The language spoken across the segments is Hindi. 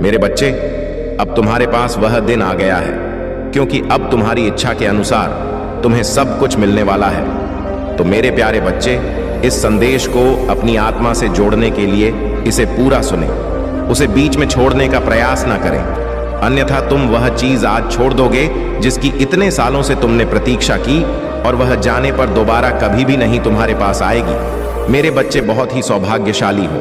मेरे बच्चे, अब तुम्हारे पास वह दिन आ गया है, क्योंकि अब तुम्हारी इच्छा के अनुसार तुम्हें सब कुछ मिलने वाला है। तो मेरे प्यारे बच्चे, इस संदेश को अपनी आत्मा से जोड़ने के लिए इसे पूरा सुने, उसे बीच में छोड़ने का प्रयास ना करें, अन्यथा तुम वह चीज आज छोड़ दोगे जिसकी इतने सालों से तुमने प्रतीक्षा की, और वह जाने पर दोबारा कभी भी नहीं तुम्हारे पास आएगी। मेरे बच्चे, बहुत ही सौभाग्यशाली हो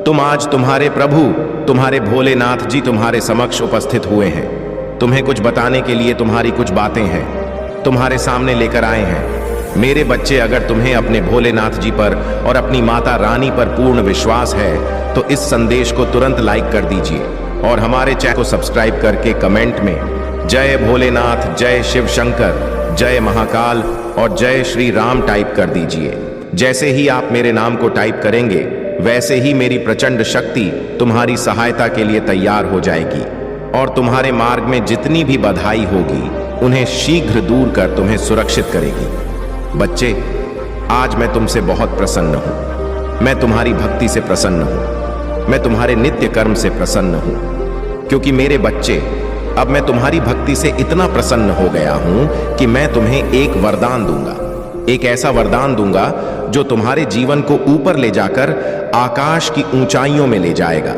तुम। आज तुम्हारे प्रभु, तुम्हारे भोलेनाथ जी तुम्हारे समक्ष उपस्थित हुए हैं। तुम्हें कुछ बताने के लिए तुम्हारी कुछ बातें हैं, तुम्हारे सामने लेकर आए हैं। मेरे बच्चे, अगर तुम्हें अपने भोलेनाथ जी पर और अपनी माता रानी पर पूर्ण विश्वास है तो इस संदेश को तुरंत लाइक कर दीजिए और हमारे चैनल को सब्सक्राइब करके कमेंट में जय भोलेनाथ, जय शिव शंकर, जय महाकाल और जय श्री राम टाइप कर दीजिए। जैसे ही आप मेरे नाम को टाइप करेंगे, वैसे ही मेरी प्रचंड शक्ति तुम्हारी सहायता के लिए तैयार हो जाएगी और तुम्हारे मार्ग में जितनी भी बाधाएं होगी उन्हें शीघ्र दूर कर तुम्हें सुरक्षित करेगी। बच्चे, आज मैं तुमसे बहुत प्रसन्न हूं। मैं तुम्हारी भक्ति से प्रसन्न हूं। मैं तुम्हारे नित्य कर्म से प्रसन्न हूं, क्योंकि मेरे बच्चे, अब मैं तुम्हारी भक्ति से इतना प्रसन्न हो गया हूं कि मैं तुम्हें एक वरदान दूंगा। एक ऐसा वरदान दूंगा जो तुम्हारे जीवन को ऊपर ले जाकर आकाश की ऊंचाइयों में ले जाएगा।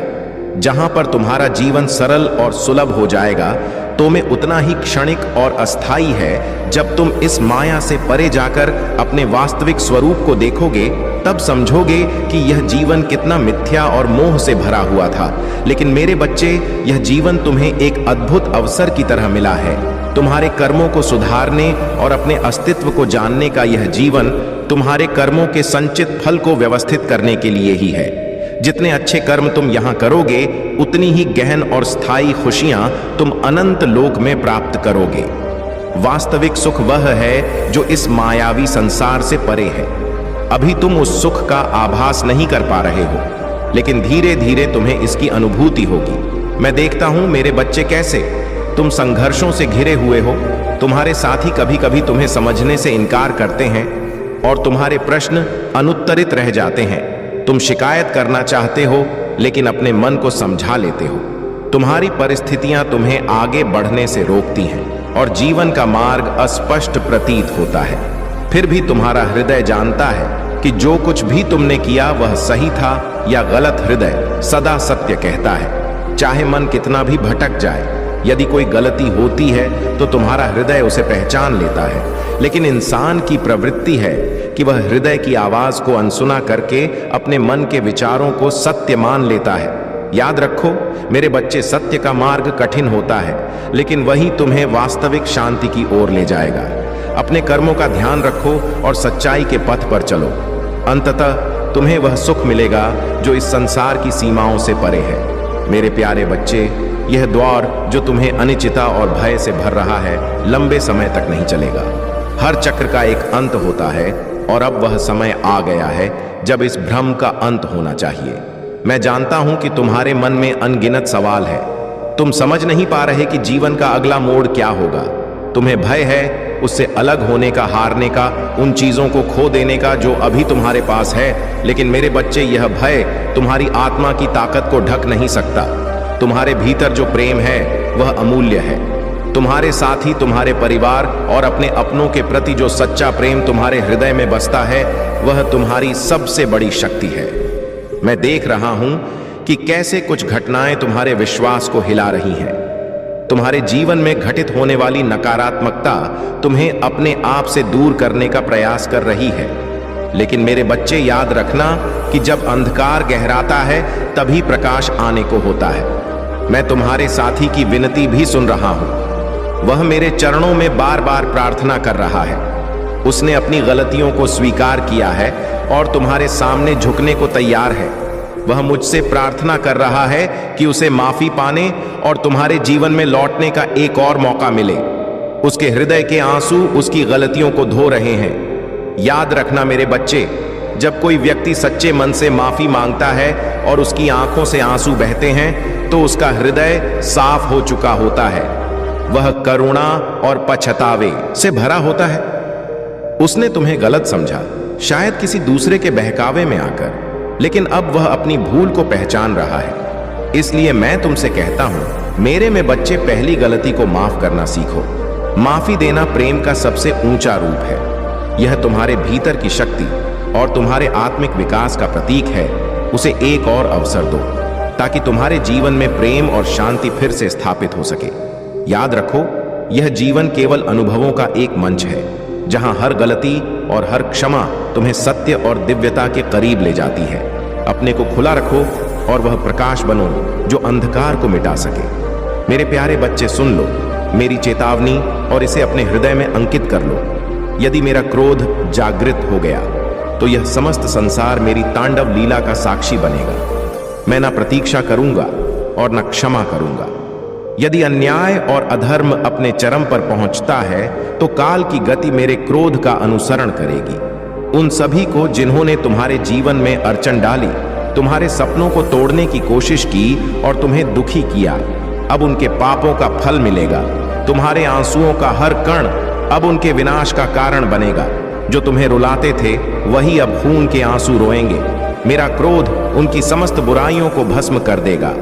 जहां पर तुम्हारा जीवन सरल और सुलभ हो जाएगा, तो में उतना ही क्षणिक और अस्थाई है। जब तुम इस माया से परे जाकर अपने वास्तविक स्वरूप को देखोगे, तब समझोगे कि यह जीवन कितना मिथ्या और मोह से भरा हुआ था। लेकिन मेरे बच्चे, यह जीवन तुम्हें एक अद्भुत अवसर की तरह मिला है। तुम्हारे कर्मों को सुधारने और अपने अस्तित्व को जानने का यह जीवन तुम्हारे कर्मों के संचित फल को व्यवस्थित करने के लिए ही है। जितने अच्छे कर्म तुम यहां करोगे, उतनी ही गहन और स्थायी खुशियां तुम अनंत लोक में प्राप्त करोगे। वास्तविक सुख वह है जो इस मायावी संसार से परे है। अभी तुम उस सुख का आभास नहीं कर पा रहे हो, लेकिन धीरे धीरे तुम्हें इसकी अनुभूति होगी। मैं देखता हूं मेरे बच्चे, कैसे तुम संघर्षों से घिरे हुए हो। तुम्हारे साथी कभी कभी तुम्हें समझने से इनकार करते हैं और तुम्हारे प्रश्न अनुत्तरित रह जाते हैं। तुम शिकायत करना चाहते हो, लेकिन अपने मन को समझा लेते हो। तुम्हारी परिस्थितियां तुम्हें आगे बढ़ने से रोकती हैं और जीवन का मार्ग अस्पष्ट प्रतीत होता है। फिर भी तुम्हारा हृदय जानता है कि जो कुछ भी तुमने किया वह सही था या गलत। हृदय सदा सत्य कहता है, चाहे मन कितना भी भटक जाए। यदि कोई गलती होती है तो तुम्हारा हृदय उसे पहचान लेता है, लेकिन इंसान की प्रवृत्ति है कि वह हृदय की आवाज को अनसुना करके अपने मन के विचारों को सत्य मान लेता है। याद रखो मेरे बच्चे, सत्य का मार्ग कठिन होता है, लेकिन वही तुम्हें वास्तविक शांति की ओर ले जाएगा। अपने कर्मों का ध्यान रखो और सच्चाई के पथ पर चलो। अंततः तुम्हें वह सुख मिलेगा जो इस संसार की सीमाओं से परे है। मेरे प्यारे बच्चे, यह द्वार जो तुम्हें अनिश्चितता और भय से भर रहा है, लंबे समय तक नहीं चलेगा। हर चक्र का एक अंत होता है और अब वह समय आ गया है जब इस भ्रम का अंत होना चाहिए। मैं जानता हूं कि तुम्हारे मन में अनगिनत सवाल है। तुम समझ नहीं पा रहे कि जीवन का अगला मोड़ क्या होगा। तुम्हें भय है उससे अलग होने का, हारने का, उन चीजों को खो देने का जो अभी तुम्हारे पास है। लेकिन मेरे बच्चे, यह भय तुम्हारी आत्मा की ताकत को ढक नहीं सकता। तुम्हारे भीतर जो प्रेम है वह अमूल्य है। तुम्हारे साथी, तुम्हारे परिवार और अपने अपनों के प्रति जो सच्चा प्रेम तुम्हारे हृदय में बसता है, वह तुम्हारी सबसे बड़ी शक्ति है। मैं देख रहा हूं कि कैसे कुछ घटनाएं तुम्हारे विश्वास को हिला रही हैं। तुम्हारे जीवन में घटित होने वाली नकारात्मकता तुम्हें अपने आप से दूर करने का प्रयास कर रही है। लेकिन मेरे बच्चे, याद रखना कि जब अंधकार गहराता है तभी प्रकाश आने को होता है। मैं तुम्हारे साथी की विनती भी सुन रहा हूं। वह मेरे चरणों में बार बार प्रार्थना कर रहा है। उसने अपनी गलतियों को स्वीकार किया है और तुम्हारे सामने झुकने को तैयार है। वह मुझसे प्रार्थना कर रहा है कि उसे माफी पाने और तुम्हारे जीवन में लौटने का एक और मौका मिले। उसके हृदय के आंसू उसकी गलतियों को धो रहे हैं। याद रखना मेरे बच्चे, जब कोई व्यक्ति सच्चे मन से माफी मांगता है और उसकी आंखों से आंसू बहते हैं, तो उसका हृदय साफ हो चुका होता है। वह करुणा और पछतावे से भरा होता है। उसने तुम्हें गलत समझा, शायद किसी दूसरे के बहकावे में आकर, लेकिन अब वह अपनी भूल को पहचान रहा है। इसलिए मैं तुमसे कहता हूं, मेरे में बच्चे, पहली गलती को माफ करना सीखो। माफी देना प्रेम का सबसे ऊंचा रूप है। यह तुम्हारे भीतर की शक्ति और तुम्हारे आत्मिक विकास का प्रतीक है। उसे एक और अवसर दो ताकि तुम्हारे जीवन में प्रेम और शांति फिर से स्थापित हो सके। याद रखो, यह जीवन केवल अनुभवों का एक मंच है जहां हर गलती और हर क्षमा तुम्हें सत्य और दिव्यता के करीब ले जाती है। अपने को खुला रखो और वह प्रकाश बनो जो अंधकार को मिटा सके। मेरे प्यारे बच्चे, सुन लो मेरी चेतावनी और इसे अपने हृदय में अंकित कर लो। यदि मेरा क्रोध जागृत हो गया तो यह समस्त संसार मेरी तांडव लीला का साक्षी बनेगा। मैं न प्रतीक्षा करूंगा और न क्षमा करूंगा। यदि अन्याय और अधर्म अपने चरम पर पहुंचता है तो काल की गति मेरे क्रोध का अनुसरण करेगी। उन सभी को जिन्होंने तुम्हारे जीवन में अड़चन डाली, तुम्हारे सपनों को तोड़ने की कोशिश की और तुम्हें दुखी किया, अब उनके पापों का फल मिलेगा। तुम्हारे आंसुओं का हर कण अब उनके विनाश का कारण बनेगा। जो तुम्हें रुलाते थे वही अब खून के आंसू रोएंगे। मेरा क्रोध उनकी समस्त बुराइयों को भस्म कर देगा।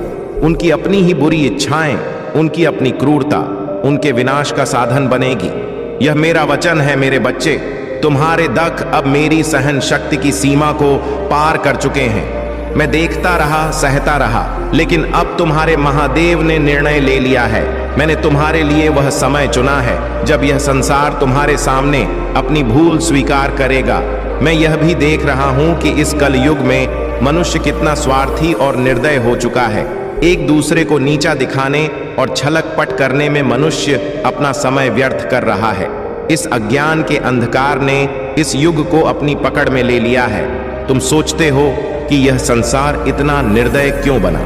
उनकी अपनी ही बुरी इच्छाएं, उनकी अपनी क्रूरता उनके विनाश का साधन बनेगी। यह मेरा वचन है। मेरे बच्चे, तुम्हारे दख अब मेरी सहन शक्ति की सीमा को पार कर चुके हैं। मैं देखता रहा, सहता रहा, लेकिन अब तुम्हारे महादेव ने निर्णय ले लिया है। मैंने तुम्हारे लिए वह समय चुना है जब यह संसार तुम्हारे सामने अपनी भूल स्वीकार करेगा। मैं यह भी देख रहा हूं कि इस कलयुग में मनुष्य कितना स्वार्थी और निर्दय हो चुका है। एक दूसरे को नीचा दिखाने और छलक पट करने में मनुष्य अपना समय व्यर्थ कर रहा है। इस अज्ञान के अंधकार ने इस युग को अपनी पकड़ में ले लिया है। तुम सोचते हो कि यह संसार इतना निर्दय क्यों बना?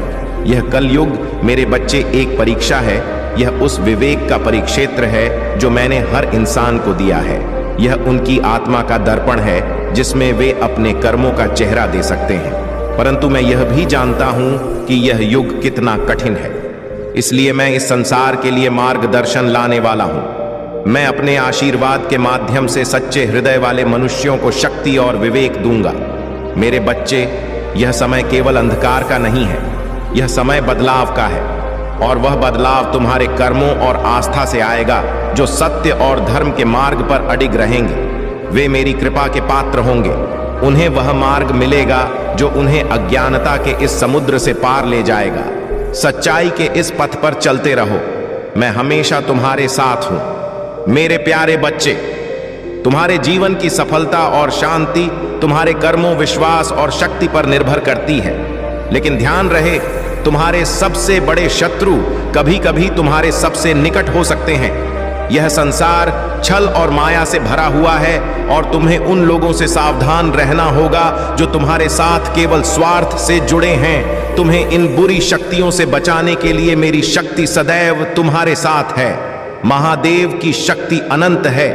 यह कलयुग, मेरे बच्चे, एक परीक्षा है। यह उस विवेक का परिक्षेत्र है जो मैंने हर इंसान को दिया है। यह उनकी आत्मा का दर्पण है जिसमें वे अपने कर्मों का चेहरा दे सकते हैं। परंतु मैं यह भी जानता हूं कि यह युग कितना कठिन है। इसलिए मैं इस संसार के लिए मार्गदर्शन लाने वाला हूं। मैं अपने आशीर्वाद के माध्यम से सच्चे हृदय वाले मनुष्यों को शक्ति और विवेक दूंगा। मेरे बच्चे, यह समय केवल अंधकार का नहीं है, यह समय बदलाव का है। और वह बदलाव तुम्हारे कर्मों और आस्था से आएगा। जो सत्य और धर्म के मार्ग पर अडिग रहेंगे वे मेरी कृपा के पात्र होंगे। उन्हें वह मार्ग मिलेगा जो उन्हें अज्ञानता के इस समुद्र से पार ले जाएगा। सच्चाई के इस पथ पर चलते रहो। मैं हमेशा तुम्हारे साथ हूं। मेरे प्यारे बच्चे, तुम्हारे जीवन की सफलता और शांति तुम्हारे कर्मों, विश्वास और शक्ति पर निर्भर करती है। लेकिन ध्यान रहे, तुम्हारे सबसे बड़े शत्रु कभी कभी तुम्हारे सबसे निकट हो सकते हैं। यह संसार छल और माया से भरा हुआ है और तुम्हें उन लोगों से सावधान रहना होगा जो तुम्हारे साथ केवल स्वार्थ से जुड़े हैं। तुम्हें इन बुरी शक्तियों से बचाने के लिए मेरी शक्ति सदैव तुम्हारे साथ है। महादेव की शक्ति अनंत है।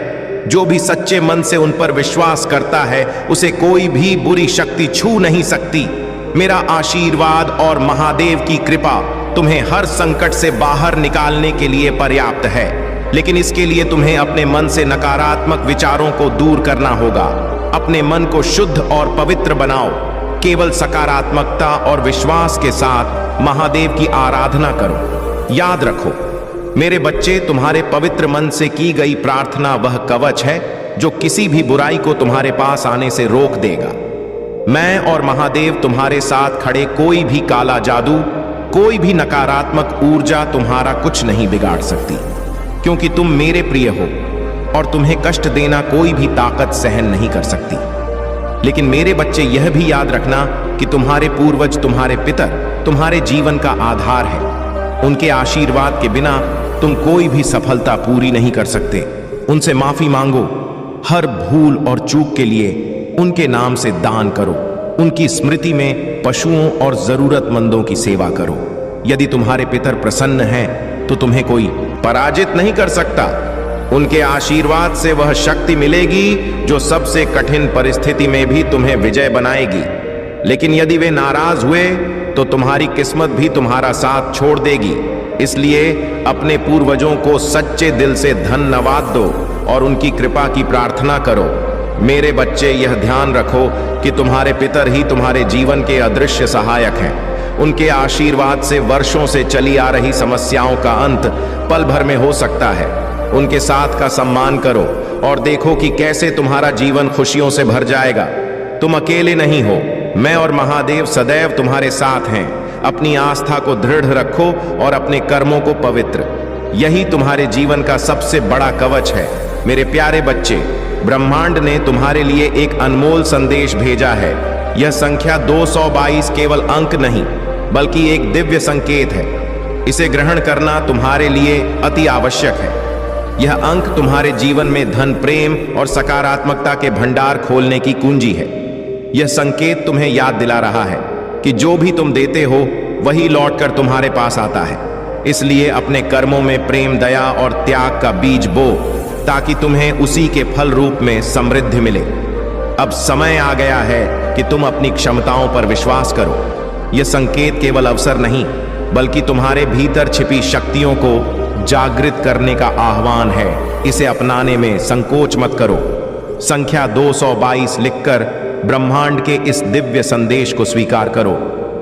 जो भी सच्चे मन से उन पर विश्वास करता है उसे कोई भी बुरी शक्ति छू नहीं सकती। मेरा आशीर्वाद और महादेव की कृपा तुम्हें हर संकट से बाहर निकालने के लिए पर्याप्त है। लेकिन इसके लिए तुम्हें अपने मन से नकारात्मक विचारों को दूर करना होगा। अपने मन को शुद्ध और पवित्र बनाओ। केवल सकारात्मकता और विश्वास के साथ महादेव की आराधना करो। याद रखो मेरे बच्चे, तुम्हारे पवित्र मन से की गई प्रार्थना वह कवच है जो किसी भी बुराई को तुम्हारे पास आने से रोक देगा। मैं और महादेव तुम्हारे साथ खड़े, कोई भी काला जादू, कोई भी नकारात्मक ऊर्जा तुम्हारा कुछ नहीं बिगाड़ सकती, क्योंकि तुम मेरे प्रिय हो और तुम्हें कष्ट देना कोई भी ताकत सहन नहीं कर सकती। लेकिन मेरे बच्चे, यह भी याद रखना कि तुम्हारे पूर्वज, तुम्हारे पितर तुम्हारे जीवन का आधार है। उनके आशीर्वाद के बिना तुम कोई भी सफलता पूरी नहीं कर सकते। उनसे माफी मांगो। हर भूल और चूक के लिए उनके नाम से दान करो। उनकी स्मृति में पशुओं और जरूरतमंदों की सेवा करो। यदि तुम्हारे पितर प्रसन्न हैं तो तुम्हें कोई पराजित नहीं कर सकता। उनके आशीर्वाद से वह शक्ति मिलेगी जो सबसे कठिन परिस्थिति में भी तुम्हें विजय बनाएगी। लेकिन यदि वे नाराज हुए तो तुम्हारी किस्मत भी तुम्हारा साथ छोड़ देगी। इसलिए अपने पूर्वजों को सच्चे दिल से धन्यवाद दो और उनकी कृपा की प्रार्थना करो। मेरे बच्चे, यह ध्यान रखो कि तुम्हारे पितर ही तुम्हारे जीवन के अदृश्य सहायक हैं। उनके आशीर्वाद से वर्षों से चली आ रही समस्याओं का अंत पल भर में हो सकता है। उनके साथ का सम्मान करो और देखो कि कैसे तुम्हारा जीवन खुशियों से भर जाएगा। तुम अकेले नहीं हो, मैं और महादेव सदैव तुम्हारे साथ हैं। अपनी आस्था को दृढ़ रखो और अपने कर्मों को पवित्र। यही तुम्हारे जीवन का सबसे बड़ा कवच है। मेरे प्यारे बच्चे, ब्रह्मांड ने तुम्हारे लिए एक अनमोल संदेश भेजा है। यह संख्या 222 केवल अंक नहीं बल्कि एक दिव्य संकेत है। इसे ग्रहण करना तुम्हारे लिए अति आवश्यक है। यह अंक तुम्हारे जीवन में धन, प्रेम और सकारात्मकता के भंडार खोलने की कुंजी है। यह संकेत तुम्हें याद दिला रहा है कि जो भी तुम देते हो वही लौटकर तुम्हारे पास आता है। इसलिए अपने कर्मों में प्रेम, दया और त्याग का बीज बो ताकि तुम्हें उसी के फल रूप में समृद्धि मिले। अब समय आ गया है कि तुम अपनी क्षमताओं पर विश्वास करो। यह संकेत केवल अवसर नहीं बल्कि तुम्हारे भीतर छिपी शक्तियों को जागृत करने का आह्वान है। इसे अपनाने में संकोच मत करो। संख्या 222 लिखकर ब्रह्मांड के इस दिव्य संदेश को स्वीकार करो।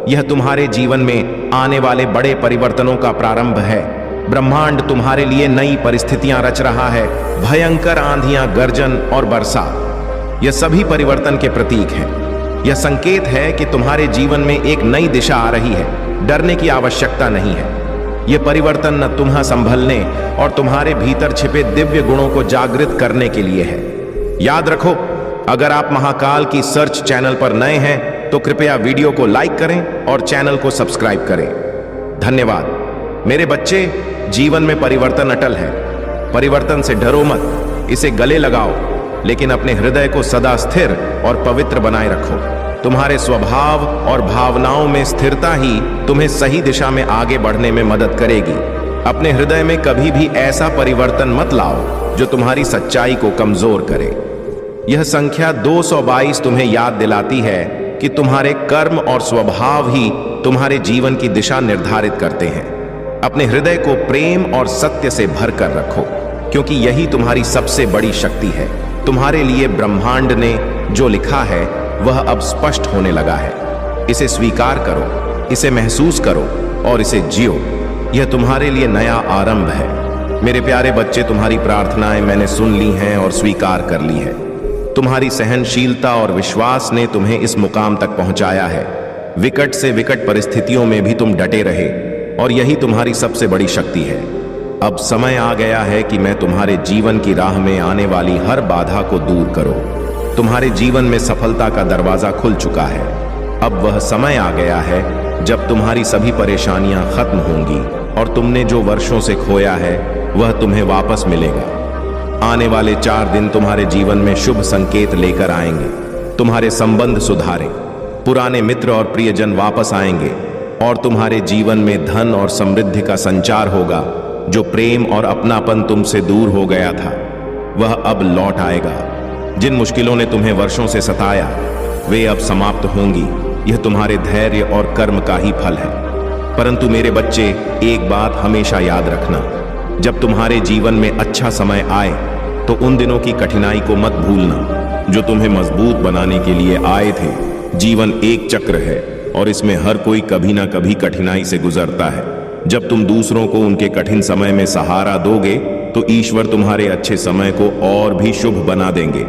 यह तुम्हारे जीवन में आने वाले बड़े परिवर्तनों का प्रारंभ है। ब्रह्मांड तुम्हारे लिए नई परिस्थितियां रच रहा है। भयंकर आंधियां, गर्जन और बरसात, यह सभी परिवर्तन के प्रतीक हैं। यह संकेत है कि तुम्हारे जीवन में एक नई दिशा आ रही है। डरने की आवश्यकता नहीं है। यह परिवर्तन न तुम्हें संभलने और तुम्हारे भीतर छिपे दिव्य गुणों को जागृत करने के लिए है। याद रखो, अगर आप महाकाल की सर्च चैनल पर नए हैं तो कृपया वीडियो को लाइक करें और चैनल को सब्सक्राइब करें। धन्यवाद। मेरे बच्चे, जीवन में परिवर्तन अटल है। परिवर्तन से डरो मत, इसे गले लगाओ, लेकिन अपने हृदय को सदा स्थिर और पवित्र बनाए रखो। तुम्हारे स्वभाव और भावनाओं में स्थिरता ही तुम्हें सही दिशा में आगे बढ़ने में मदद करेगी। अपने हृदय में कभी भी ऐसा परिवर्तन मत लाओ जो तुम्हारी सच्चाई को कमजोर करे। यह संख्या 222 तुम्हें याद दिलाती है कि तुम्हारे कर्म और स्वभाव ही तुम्हारे जीवन की दिशा निर्धारित करते हैं। अपने हृदय को प्रेम और सत्य से भरकर रखो, क्योंकि यही तुम्हारी सबसे बड़ी शक्ति है। तुम्हारे लिए ब्रह्मांड ने जो लिखा है वह अब स्पष्ट होने लगा है। इसे स्वीकार करो, इसे महसूस करो और इसे जियो। यह तुम्हारे लिए नया आरंभ है। मेरे प्यारे बच्चे, तुम्हारी प्रार्थनाएं मैंने सुन ली हैं और स्वीकार कर ली है। तुम्हारी सहनशीलता और विश्वास ने तुम्हें इस मुकाम तक पहुंचाया है। विकट से विकट परिस्थितियों में भी तुम डटे रहे और यही तुम्हारी सबसे बड़ी शक्ति है। अब समय आ गया है कि मैं तुम्हारे जीवन की राह में आने वाली हर बाधा को दूर करो। तुम्हारे जीवन में सफलता का दरवाजा खुल चुका है। अब वह समय आ गया है जब तुम्हारी सभी परेशानियां खत्म होंगी और तुमने जो वर्षों से खोया है वह तुम्हें वापस मिलेगा। आने वाले 4 दिन तुम्हारे जीवन में शुभ संकेत लेकर आएंगे। तुम्हारे संबंध सुधारे, पुराने मित्र और प्रियजन वापस आएंगे और तुम्हारे जीवन में धन और समृद्धि का संचार होगा। जो प्रेम और अपनापन तुमसे दूर हो गया था वह अब लौट आएगा। जिन मुश्किलों ने तुम्हें वर्षों से सताया वे अब समाप्त होंगी। यह तुम्हारे धैर्य और कर्म का ही फल है। परंतु मेरे बच्चे, एक बात हमेशा याद रखना, जब तुम्हारे जीवन में अच्छा समय आए तो उन दिनों की कठिनाई को मत भूलना जो तुम्हें मजबूत बनाने के लिए आए थे। जीवन एक चक्र है और इसमें हर कोई कभी ना कभी कठिनाई से गुजरता है। जब तुम दूसरों को उनके कठिन समय में सहारा दोगे तो ईश्वर तुम्हारे अच्छे समय को और भी शुभ बना देंगे।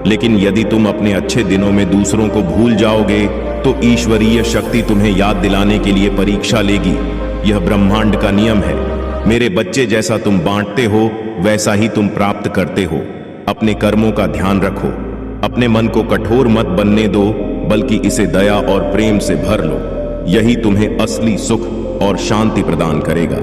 लेकिन यदि तुम अपने अच्छे दिनों में दूसरों को भूल जाओगे तो ईश्वरीय शक्ति तुम्हें याद दिलाने के लिए परीक्षा लेगी। यह ब्रह्मांड का नियम है। मेरे बच्चे, जैसा तुम बांटते हो वैसा ही तुम प्राप्त करते हो। अपने कर्मों का ध्यान रखो। अपने मन को कठोर मत बनने दो, बल्कि इसे दया और प्रेम से भर लो। यही तुम्हें असली सुख और शांति प्रदान करेगा।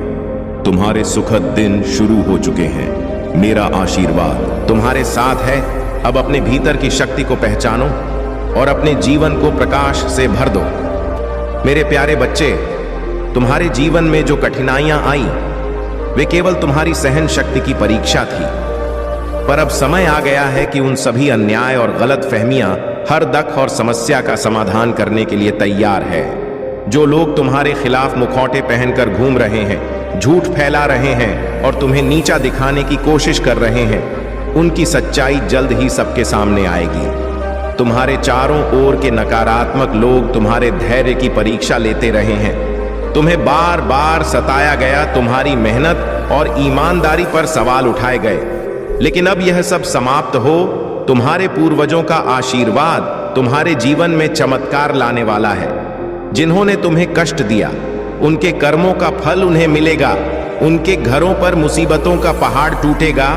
तुम्हारे सुखद दिन शुरू हो चुके हैं। मेरा आशीर्वाद तुम्हारे साथ है। अब अपने भीतर की शक्ति को पहचानो और अपने जीवन को प्रकाश से भर दो। मेरे प्यारे बच्चे, तुम्हारे जीवन में जो कठिनाइयां आई वे केवल तुम्हारी सहन शक्ति की परीक्षा थी। पर अब समय आ गया है कि उन सभी अन्याय और गलत फहमियां हर दुख और समस्या का समाधान करने के लिए तैयार है। जो लोग तुम्हारे खिलाफ मुखौटे पहनकर घूम रहे हैं, झूठ फैला रहे हैं और तुम्हें नीचा दिखाने की कोशिश कर रहे हैं, उनकी सच्चाई जल्द ही सबके सामने आएगी। तुम्हारे चारों ओर के नकारात्मक लोग तुम्हारे धैर्य की परीक्षा लेते रहे हैं। तुम्हें बार बार सताया गया, तुम्हारी मेहनत और ईमानदारी पर सवाल उठाए गए। लेकिन अब यह सब समाप्त हो। तुम्हारे पूर्वजों का आशीर्वाद तुम्हारे जीवन में चमत्कार लाने वाला है। जिन्होंने तुम्हें कष्ट दिया, उनके कर्मों का फल उन्हें मिलेगा। उनके घरों पर मुसीबतों का पहाड़ टूटेगा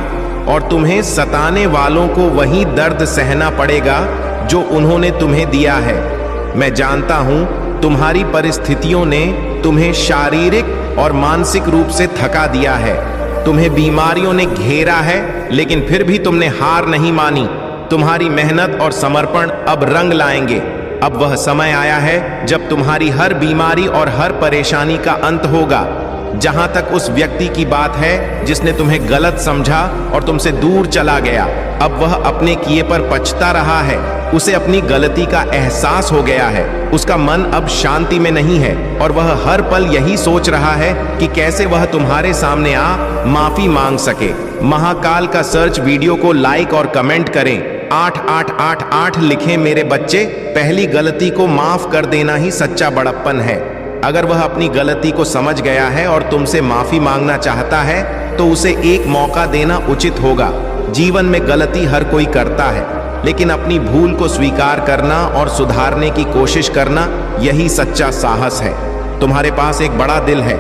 और तुम्हें सताने वालों को वही दर्द सहना पड़ेगा जो उन्होंने तुम्हें दिया है। मैं जानता हूं तुम्हारी परिस्थितियों ने तुम्हें शारीरिक और मानसिक रूप से थका दिया है। तुम्हें बीमारियों ने घेरा है, लेकिन फिर भी तुमने हार नहीं मानी। तुम्हारी मेहनत और समर्पण अब रंग लाएंगे। अब वह समय आया है जब तुम्हारी हर बीमारी और हर परेशानी का अंत होगा। जहां तक उस व्यक्ति की बात है जिसने तुम्हें गलत समझा और तुमसे दूर चला गया, अब वह अपने किए पर पछता रहा है। उसे अपनी गलती का एहसास हो गया है। उसका मन अब शांति में नहीं है और वह हर पल यही सोच रहा है कि कैसे वह तुम्हारे सामने आ माफी मांग सके। महाकाल का सर्च वीडियो को लाइक और कमेंट करें। 8888 लिखें मेरे बच्चे। पहली गलती को माफ कर देना ही सच्चा बड़प्पन है। अगर वह अपनी गलती को समझ गया है और तुमसे माफी मांगना चाहता है तो उसे एक मौका देना उचित होगा। जीवन में गलती हर कोई करता है, लेकिन अपनी भूल को स्वीकार करना और सुधारने की कोशिश करना, यही सच्चा साहस है। तुम्हारे पास एक बड़ा दिल है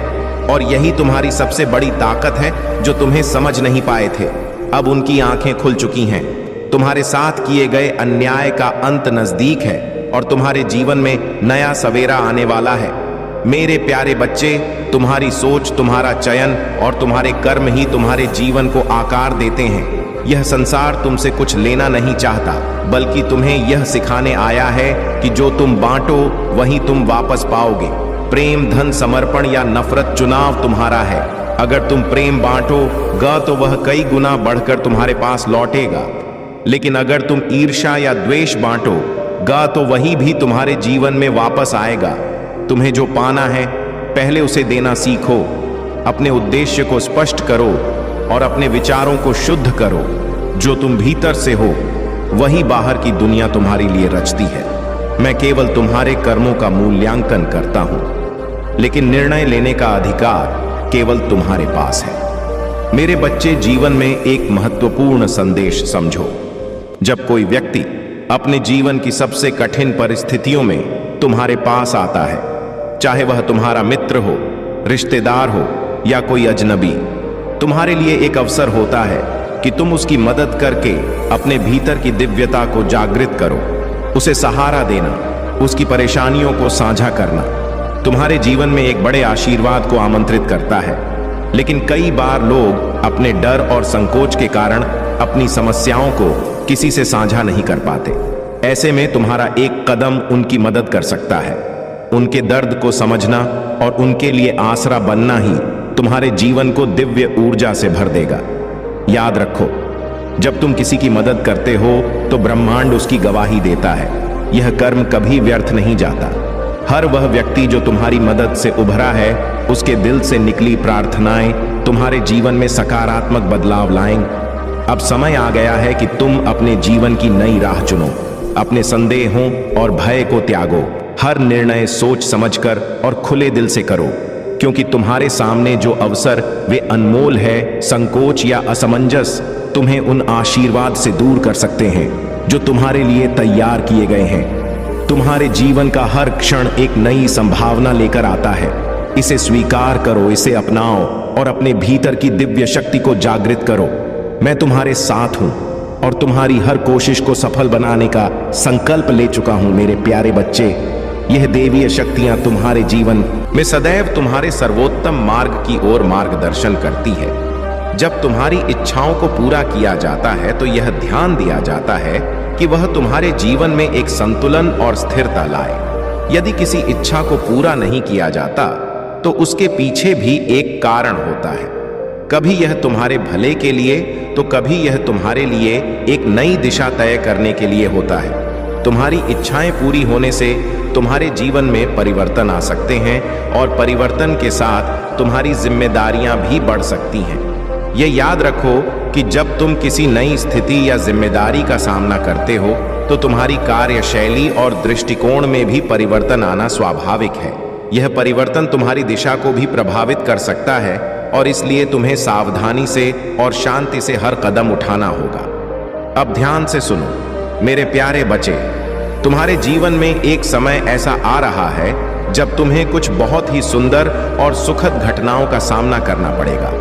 और यही तुम्हारी सबसे बड़ी ताकत है जो तुम्हें समझ नहीं पाए थे। अब उनकी आंखें खुल चुकी हैं। तुम्हारे साथ किए गए अन्याय का अंत नजदीक है और तुम्हारे जीवन में नया सवेरा आने वाला है। मेरे प्यारे बच्चे, तुम्हारी सोच, तुम्हारा चयन और तुम्हारे कर्म ही तुम्हारे जीवन को आकार देते हैं। यह संसार तुमसे कुछ लेना नहीं चाहता, बल्कि तुम्हें यह सिखाने आया है कि जो तुम बांटो वही तुम वापस पाओगे। प्रेम, धन, समर्पण या नफरत, चुनाव तुम्हारा है। अगर तुम प्रेम बांटोगे तो वह कई गुना बढ़कर तुम्हारे पास लौटेगा, लेकिन अगर तुम ईर्ष्या या द्वेष बांटोगे तो वही भी तुम्हारे जीवन में वापस आएगा। तुम्हें जो पाना है, पहले उसे देना सीखो। अपने उद्देश्य को स्पष्ट करो और अपने विचारों को शुद्ध करो। जो तुम भीतर से हो, वही बाहर की दुनिया तुम्हारे लिए रचती है। मैं केवल तुम्हारे कर्मों का मूल्यांकन करता हूं, लेकिन निर्णय लेने का अधिकार केवल तुम्हारे पास है। मेरे बच्चे, जीवन में एक महत्वपूर्ण संदेश समझो। जब कोई व्यक्ति अपने जीवन की सबसे कठिन परिस्थितियों में तुम्हारे पास आता है, चाहे वह तुम्हारा मित्र हो, रिश्तेदार हो या कोई अजनबी, तुम्हारे लिए एक अवसर होता है कि तुम उसकी मदद करके अपने भीतर की दिव्यता को जागृत करो। उसे सहारा देना, उसकी परेशानियों को साझा करना तुम्हारे जीवन में एक बड़े आशीर्वाद को आमंत्रित करता है। लेकिन कई बार लोग अपने डर और संकोच के कारण अपनी समस्याओं को किसी से साझा नहीं कर पाते। ऐसे में तुम्हारा एक कदम उनकी मदद कर सकता है। उनके दर्द को समझना और उनके लिए आसरा बनना ही तुम्हारे जीवन को दिव्य ऊर्जा से भर देगा। याद रखो, जब तुम किसी की मदद करते हो तो ब्रह्मांड उसकी गवाही देता है। यह कर्म कभी व्यर्थ नहीं जाता। हर वह व्यक्ति जो तुम्हारी मदद से उभरा है, उसके दिल से निकली प्रार्थनाएं तुम्हारे जीवन में सकारात्मक बदलाव लाएंगे। अब समय आ गया है कि तुम अपने जीवन की नई राह चुनो। अपने संदेहों और भय को त्यागो। हर निर्णय सोच समझकर और खुले दिल से करो, क्योंकि तुम्हारे सामने जो अवसर वे अनमोल है। संकोच या असमंजस तुम्हें उन आशीर्वाद से दूर कर सकते हैं जो तुम्हारे लिए तैयार किए गए हैं। तुम्हारे जीवन का हर क्षण एक नई संभावना लेकर आता है। इसे स्वीकार करो, इसे अपनाओ और अपने भीतर की दिव्य शक्ति को जागृत करो। मैं तुम्हारे साथ हूं और तुम्हारी हर कोशिश को सफल बनाने का संकल्प ले चुका हूं। मेरे प्यारे बच्चे, यह देवीय शक्तियां तुम्हारे जीवन में सदैव तुम्हारे सर्वोत्तम मार्ग की ओर मार्गदर्शन करती है। जब तुम्हारी इच्छाओं को पूरा किया जाता है तो यह ध्यान दिया जाता है कि वह तुम्हारे जीवन में एक संतुलन और स्थिरता लाए। यदि किसी इच्छा को पूरा नहीं किया जाता तो उसके पीछे भी एक कारण होता है। कभी यह तुम्हारे भले के लिए तो कभी यह तुम्हारे लिए एक नई दिशा तय करने के लिए होता है। तुम्हारी इच्छाएं पूरी होने से तुम्हारे जीवन में परिवर्तन आ सकते हैं और परिवर्तन के साथ तुम्हारी जिम्मेदारियां भी बढ़ सकती हैं। यह याद रखो कि जब तुम किसी नई स्थिति या जिम्मेदारी का सामना करते हो तो तुम्हारी कार्यशैली और दृष्टिकोण में भी परिवर्तन आना स्वाभाविक है। यह परिवर्तन तुम्हारी दिशा को भी प्रभावित कर सकता है और इसलिए तुम्हें सावधानी से और शांति से हर कदम उठाना होगा। अब ध्यान से सुनो मेरे प्यारे बच्चे, तुम्हारे जीवन में एक समय ऐसा आ रहा है जब तुम्हें कुछ बहुत ही सुंदर और सुखद घटनाओं का सामना करना पड़ेगा।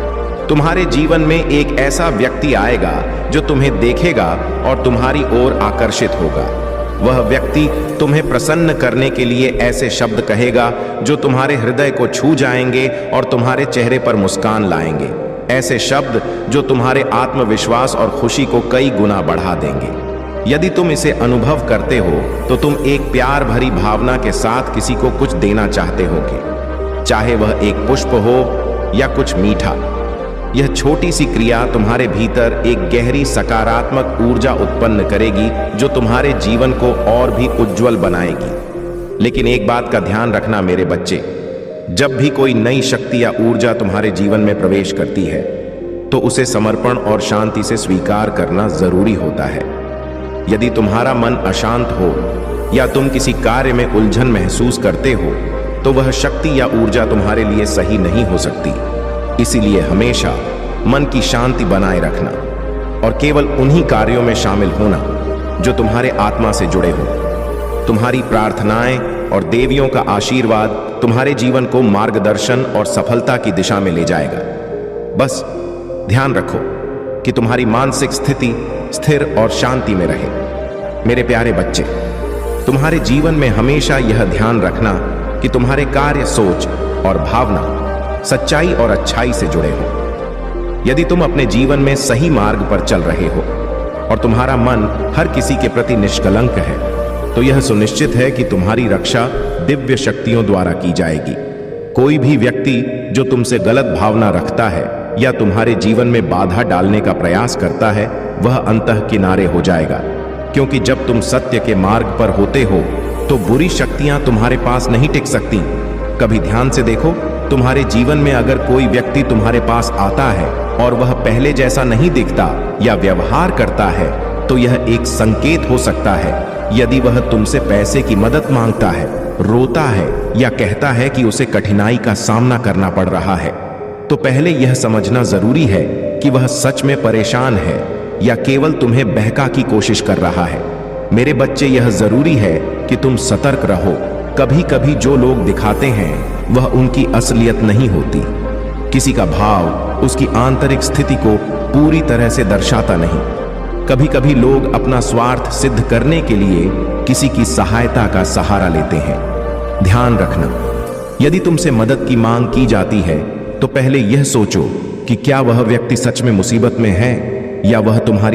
तुम्हारे जीवन में एक ऐसा व्यक्ति आएगा जो तुम्हें देखेगा और तुम्हारी ओर आकर्षित होगा। वह व्यक्ति तुम्हें प्रसन्न करने के लिए ऐसे शब्द कहेगा जो तुम्हारे हृदय को छू जाएंगे और तुम्हारे चेहरे पर मुस्कान लाएंगे। ऐसे शब्द जो तुम्हारे आत्मविश्वास और खुशी को कई गुना बढ़ा देंगे। यदि तुम इसे अनुभव करते हो तो तुम एक प्यार भरी भावना के साथ किसी को कुछ देना चाहते होगे, चाहे वह एक पुष्प हो या कुछ मीठा। यह छोटी सी क्रिया तुम्हारे भीतर एक गहरी सकारात्मक ऊर्जा उत्पन्न करेगी जो तुम्हारे जीवन को और भी उज्जवल बनाएगी। लेकिन एक बात का ध्यान रखना मेरे बच्चे, जब भी कोई नई शक्ति या ऊर्जा तुम्हारे जीवन में प्रवेश करती है तो उसे समर्पण और शांति से स्वीकार करना जरूरी होता है। यदि तुम्हारा मन अशांत हो या तुम किसी कार्य में उलझन महसूस करते हो तो वह शक्ति या ऊर्जा तुम्हारे लिए सही नहीं हो सकती। इसीलिए हमेशा मन की शांति बनाए रखना और केवल उन्हीं कार्यों में शामिल होना जो तुम्हारे आत्मा से जुड़े हो। तुम्हारी प्रार्थनाएं और देवियों का आशीर्वाद तुम्हारे जीवन को मार्गदर्शन और सफलता की दिशा में ले जाएगा। बस ध्यान रखो कि तुम्हारी मानसिक स्थिति स्थिर और शांति में रहे। मेरे प्यारे बच्चे, तुम्हारे जीवन में हमेशा यह ध्यान रखना कि तुम्हारे कार्य, सोच और भावना सच्चाई और अच्छाई से जुड़े हो। यदि तुम अपने जीवन में सही मार्ग पर चल रहे हो और तुम्हारा मन हर किसी के प्रति निष्कलंक है तो यह सुनिश्चित है कि तुम्हारी रक्षा दिव्य शक्तियों द्वारा की जाएगी। कोई भी व्यक्ति जो तुमसे गलत भावना रखता है या तुम्हारे जीवन में बाधा डालने का प्रयास करता है वह अंतः किनारे हो जाएगा, क्योंकि जब तुम सत्य के मार्ग पर होते हो तो बुरी शक्तियां तुम्हारे पास नहीं टिक सकती। कभी ध्यान से देखो, तुम्हारे जीवन में अगर कोई व्यक्ति तुम्हारे पास आता है और वह पहले जैसा नहीं दिखता या व्यवहार करता है तो यह एक संकेत हो सकता है। यदि वह तुमसे पैसे की मदद मांगता है, रोता है या कहता है कि उसे कठिनाई का सामना करना पड़ रहा है तो पहले यह समझना जरूरी है कि वह सच में परेशान है या केवल तुम्हें बहका की कोशिश कर रहा है। मेरे बच्चे, यह जरूरी है कि तुम सतर्क रहो। कभी कभी जो लोग दिखाते हैं वह उनकी असलियत नहीं होती। किसी का भाव उसकी आंतरिक स्थिति को पूरी तरह से दर्शाता नहीं। कभी कभी लोग अपना स्वार्थ सिद्ध करने के लिए किसी की सहायता का सहारा लेते हैं। ध्यान रखना, यदि तुमसे मदद की मांग की जाती है तो पहले यह सोचो कि क्या वह व्यक्ति सच में मुसीबत में है या वह तुम्हारी